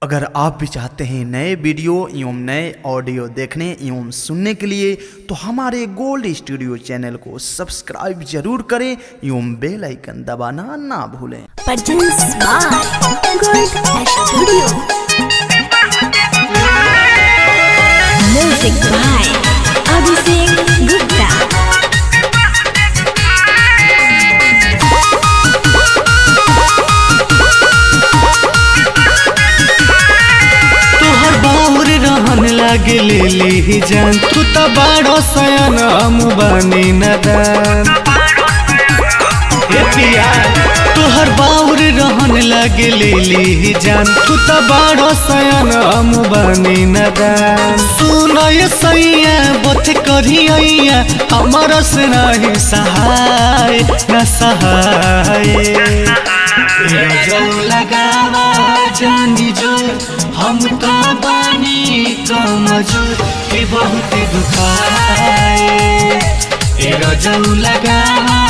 अगर आप भी चाहते हैं नए वीडियो एवं नए ऑडियो देखने एवं सुनने के लिए तो हमारे गोल्ड स्टूडियो चैनल को सब्सक्राइब जरूर करें एवं बेल आइकन दबाना ना भूलें। Music by Abhishek Gupta. लागे ले जान तू तो बड़ो सयान हम बानी नदान तोहर बाउर रहन लागे ले जान तू तो बड़ो सयान हम बानी नदान सुन सैया बथ करिया हमारा से नहीं सहाय न सहाय लगावा जानी जो हम तो बानी कमजोर के बहुत दुखाए रजऊ लगावा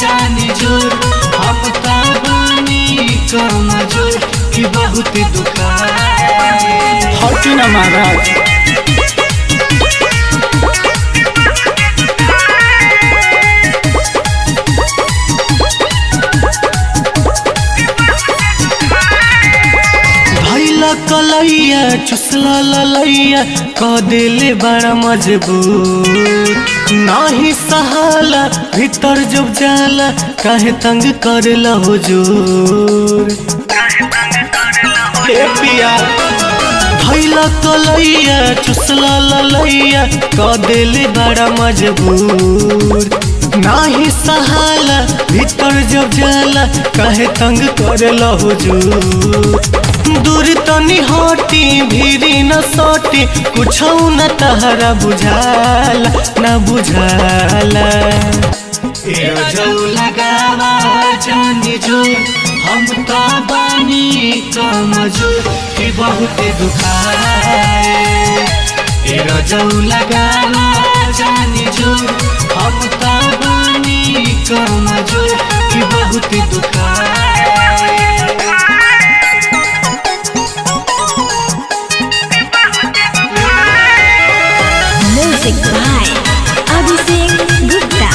जानी जोर हम तो बानी कमजोर के बहुत दुखाए। हट ना महाराज कलैया चुसला ललैया कह दिले बड़ा मजबूत नहीं सहाला भीतर जब जाला काहे तंग कर लो जोर पिया भैला कलैया चुसला ललैया कह दिले बड़ा मजबूर नाही सहाला भीतर जब जाला काहे तंग कर लो जोर दूर तनी हटी भीरी न सटी कुछ न तहरा बुझाला न बुझाला लगावा जानी जो हम तो बानी कमजोर के बहुत दुखाए लगावा जानी जो हम तो बानी कमजोर के बहुत दुखाए। Music by Abhishek Gupta.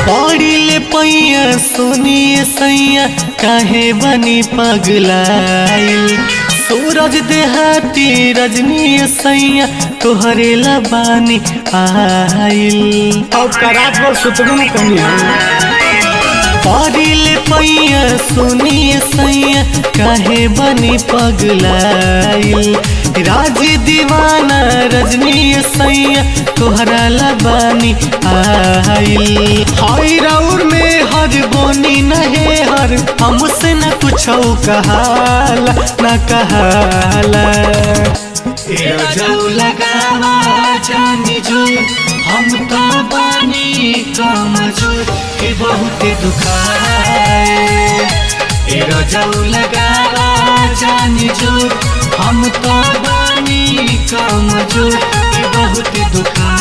पड़ी ले पैया सोनिए सैया काहे बनी पगलाइल सूरज देहाती रजनी सैया तोहरे लबानी आइल अब करात पर सुतबो न कनी पड़िल पैया सुनिए सैया काहे बनी पगलाइल राज दीवाना रजनी सैया तोहरा लबानी आइल हाय राउर में हर बोनी नहे हर हमसे न कुछ कहाला न कहाला लगावा जानी जो हम तो बानी कमजोर के बहुत दुखाए लगावा जानी जो हम तो बानी कमजोर के बहुत दुखाए।